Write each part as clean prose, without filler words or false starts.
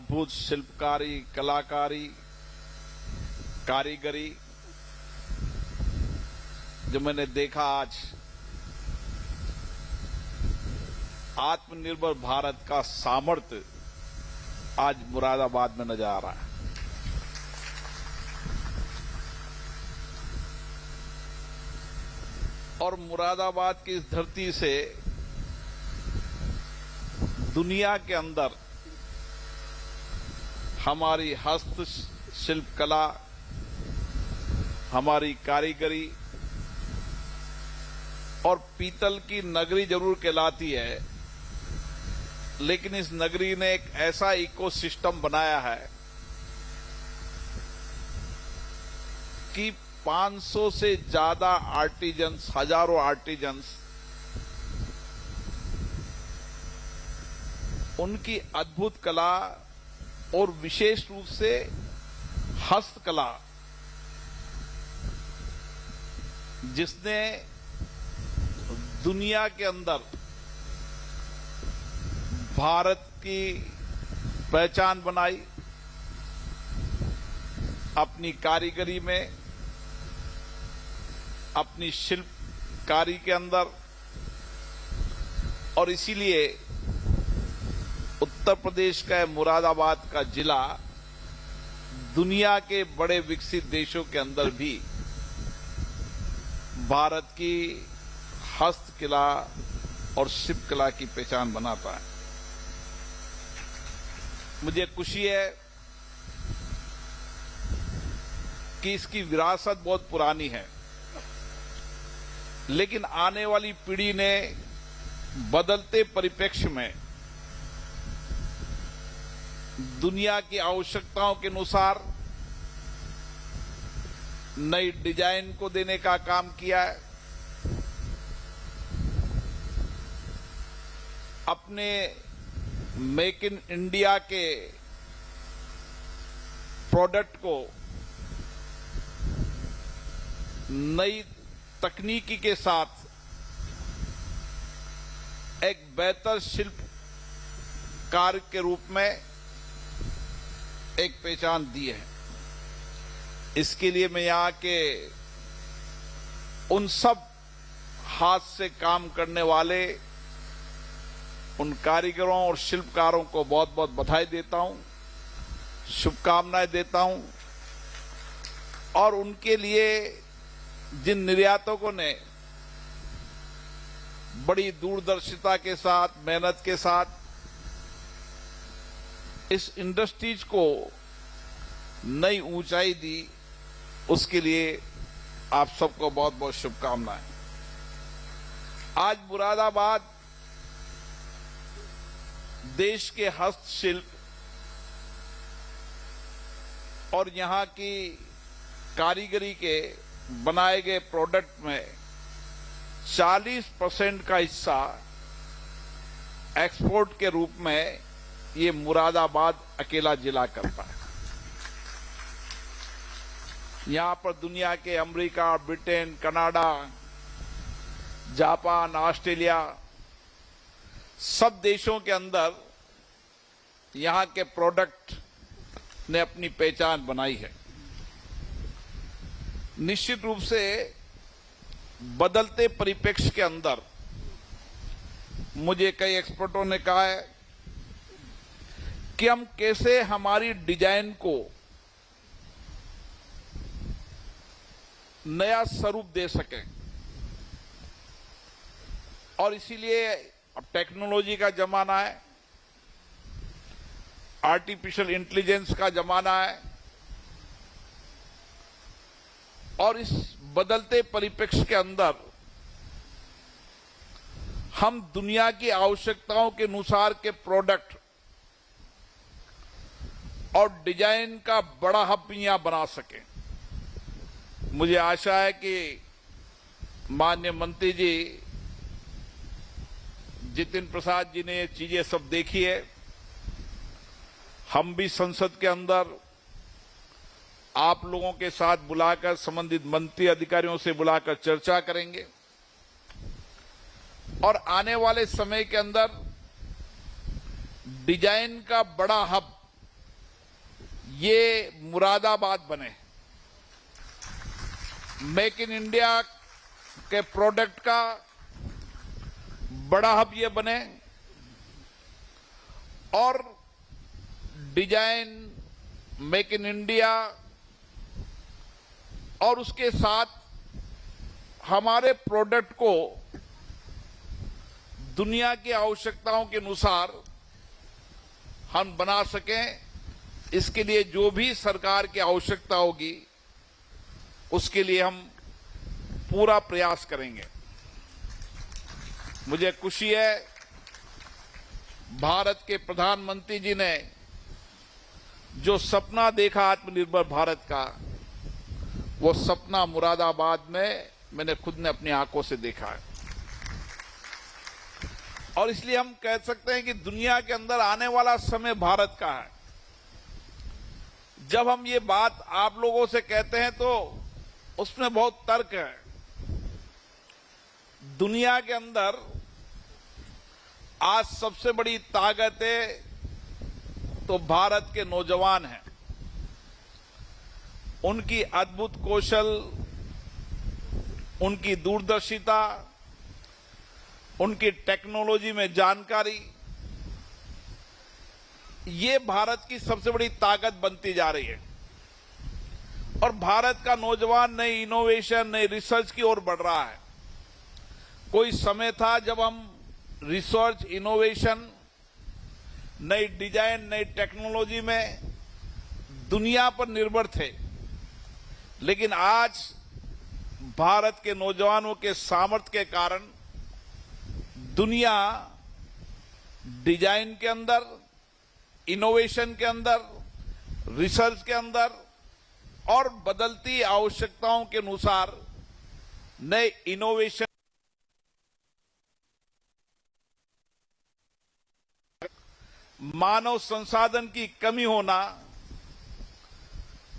अद्भुत शिल्पकारी, कलाकारी, कारीगरी जो मैंने देखा आज, आत्मनिर्भर भारत का सामर्थ्य आज मुरादाबाद में नजर आ रहा है। और मुरादाबाद की इस धरती से दुनिया के अंदर हमारी हस्तशिल्प कला, हमारी कारीगरी और पीतल की नगरी जरूर कहलाती है, लेकिन इस नगरी ने एक ऐसा इकोसिस्टम बनाया है कि 500 से ज्यादा आर्टिजन्स, हजारों आर्टिजन्स उनकी अद्भुत कला और विशेष रूप से हस्तकला, जिसने दुनिया के अंदर भारत की पहचान बनाई अपनी कारीगरी में, अपनी शिल्पकारी के अंदर। और इसीलिए उत्तर प्रदेश का मुरादाबाद का जिला दुनिया के बड़े विकसित देशों के अंदर भी भारत की हस्तकला और शिल्पकला की पहचान बनाता है। मुझे खुशी है कि इसकी विरासत बहुत पुरानी है, लेकिन आने वाली पीढ़ी ने बदलते परिप्रेक्ष्य में दुनिया की आवश्यकताओं के अनुसार नई डिजाइन को देने का काम किया है। अपने मेक इन इंडिया के प्रोडक्ट को नई तकनीकी के साथ एक बेहतर शिल्पकार के रूप में एक पहचान दी है। इसके लिए मैं यहां के उन सब हाथ से काम करने वाले उन कारीगरों और शिल्पकारों को बहुत बहुत बधाई देता हूं, शुभकामनाएं देता हूं। और उनके लिए जिन निर्यातकों ने बड़ी दूरदर्शिता के साथ, मेहनत के साथ इस इंडस्ट्रीज को नई ऊंचाई दी, उसके लिए आप सबको बहुत बहुत शुभकामनाएं। आज मुरादाबाद देश के हस्तशिल्प और यहां की कारीगरी के बनाए गए प्रोडक्ट में 40% का हिस्सा एक्सपोर्ट के रूप में ये मुरादाबाद अकेला जिला करता है। यहां पर दुनिया के America, Britain, Canada, Japan, Australia सब देशों के अंदर यहां के प्रोडक्ट ने अपनी पहचान बनाई है। निश्चित रूप से बदलते परिप्रेक्ष्य के अंदर मुझे कई एक्सपर्टों ने कहा है कि हम कैसे हमारी डिजाइन को नया स्वरूप दे सकें। और इसीलिए अब टेक्नोलॉजी का जमाना है, आर्टिफिशियल इंटेलिजेंस का जमाना है, और इस बदलते परिप्रेक्ष्य के अंदर हम दुनिया की आवश्यकताओं के अनुसार के प्रोडक्ट और डिजाइन का बड़ा हब यहां बना सकें। मुझे आशा है कि माननीय मंत्री जी जितिन प्रसाद जी ने ये चीजें सब देखी है। हम भी संसद के अंदर आप लोगों के साथ बुलाकर, संबंधित मंत्री अधिकारियों से बुलाकर चर्चा करेंगे और आने वाले समय के अंदर डिजाइन का बड़ा हब ये मुरादाबाद बने, मेक इन इंडिया के प्रोडक्ट का बड़ा हब ये बने और डिजाइन मेक इन इंडिया और उसके साथ हमारे प्रोडक्ट को दुनिया की आवश्यकताओं के अनुसार हम बना सकें। इसके लिए जो भी सरकार की आवश्यकता होगी उसके लिए हम पूरा प्रयास करेंगे। मुझे खुशी है भारत के प्रधानमंत्री जी ने जो सपना देखा आत्मनिर्भर भारत का, वो सपना मुरादाबाद में मैंने खुद ने अपनी आंखों से देखा है। और इसलिए हम कह सकते हैं कि दुनिया के अंदर आने वाला समय भारत का है। जब हम ये बात आप लोगों से कहते हैं तो उसमें बहुत तर्क है। दुनिया के अंदर आज सबसे बड़ी ताकत है तो भारत के नौजवान हैं। उनकी अद्भुत कौशल, उनकी दूरदर्शिता, उनकी टेक्नोलॉजी में जानकारी, ये भारत की सबसे बड़ी ताकत बनती जा रही है। और भारत का नौजवान नई इनोवेशन, नई रिसर्च की ओर बढ़ रहा है। कोई समय था जब हम रिसर्च, इनोवेशन, नई डिजाइन, नई टेक्नोलॉजी में दुनिया पर निर्भर थे, लेकिन आज भारत के नौजवानों के सामर्थ्य के कारण दुनिया डिजाइन के अंदर, इनोवेशन के अंदर, रिसर्च के अंदर और बदलती आवश्यकताओं के अनुसार नए इनोवेशन, मानव संसाधन की कमी होना,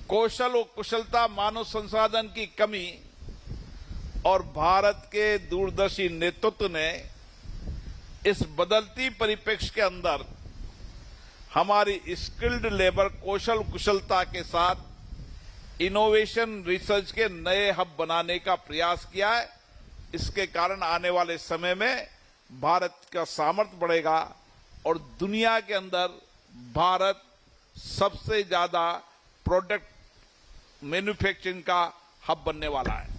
कौशल और कुशलता मानव संसाधन की कमी और भारत के दूरदर्शी नेतृत्व ने इस बदलती परिप्रेक्ष्य के अंदर हमारी स्किल्ड लेबर, कौशल कुशलता के साथ इनोवेशन, रिसर्च के नए हब बनाने का प्रयास किया है। इसके कारण आने वाले समय में भारत का सामर्थ्य बढ़ेगा और दुनिया के अंदर भारत सबसे ज्यादा प्रोडक्ट मैन्युफैक्चरिंग का हब बनने वाला है।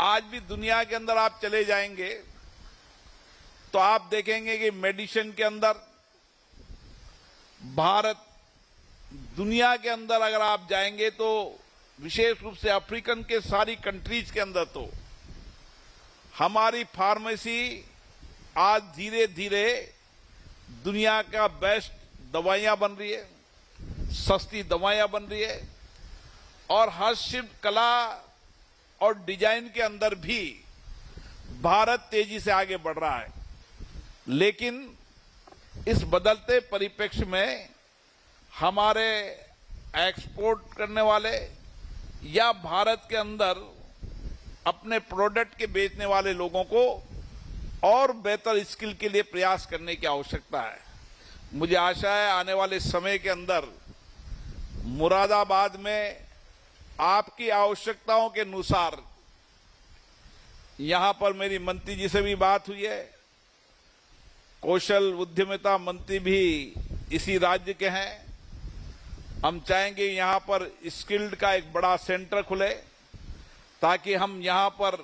आज भी दुनिया के अंदर आप चले जाएंगे तो आप देखेंगे कि मेडिसिन के अंदर भारत, दुनिया के अंदर अगर आप जाएंगे तो विशेष रूप से अफ्रीकन के सारी कंट्रीज के अंदर तो हमारी फार्मेसी आज धीरे धीरे दुनिया का बेस्ट दवाइयां बन रही है, सस्ती दवाइयां बन रही है और हस्तशिल्प कला और डिजाइन के अंदर भी भारत तेजी से आगे बढ़ रहा है। लेकिन इस बदलते परिप्रेक्ष्य में हमारे एक्सपोर्ट करने वाले या भारत के अंदर अपने प्रोडक्ट के बेचने वाले लोगों को और बेहतर स्किल के लिए प्रयास करने की आवश्यकता है। मुझे आशा है आने वाले समय के अंदर मुरादाबाद में आपकी आवश्यकताओं के अनुसार, यहां पर मेरी मंत्री जी से भी बात हुई है, कौशल उद्यमिता मंत्री भी इसी राज्य के हैं। हम चाहेंगे यहां पर स्किल्ड का एक बड़ा सेंटर खुले ताकि हम यहां पर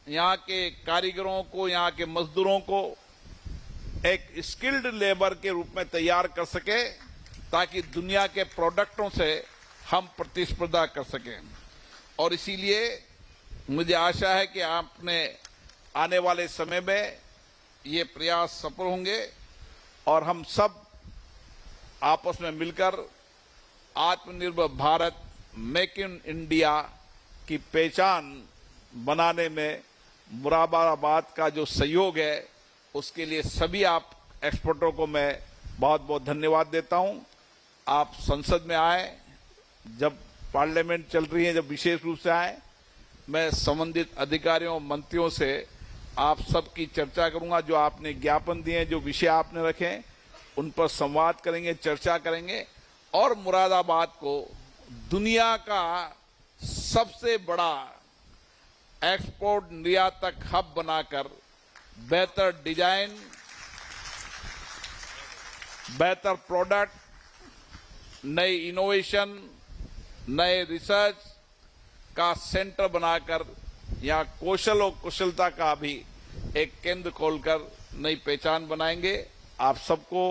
यहां के कारीगरों को, यहां के मजदूरों को एक स्किल्ड लेबर के रूप में तैयार कर सके ताकि दुनिया के प्रोडक्टों से हम प्रतिस्पर्धा कर सकें। और इसीलिए मुझे आशा है कि आपने आने वाले समय में ये प्रयास सफल होंगे और हम सब आपस में मिलकर आत्मनिर्भर भारत, मेक इन इंडिया की पहचान बनाने में मुरादाबाद का जो सहयोग है उसके लिए सभी आप एक्सपर्टों को मैं बहुत बहुत धन्यवाद देता हूं। आप संसद में आए, जब पार्लियामेंट चल रही है, जब विशेष रूप से आए, मैं संबंधित अधिकारियों, मंत्रियों से आप सबकी चर्चा करूंगा। जो आपने ज्ञापन दिए, जो विषय आपने रखे, उन पर संवाद करेंगे, चर्चा करेंगे और मुरादाबाद को दुनिया का सबसे बड़ा एक्सपोर्ट निर्यातक हब बनाकर बेहतर डिजाइन, बेहतर प्रोडक्ट, नई इनोवेशन, नए रिसर्च का सेंटर बनाकर यहां कौशल और कुशलता का भी एक केंद्र खोलकर नई पहचान बनाएंगे। आप सबको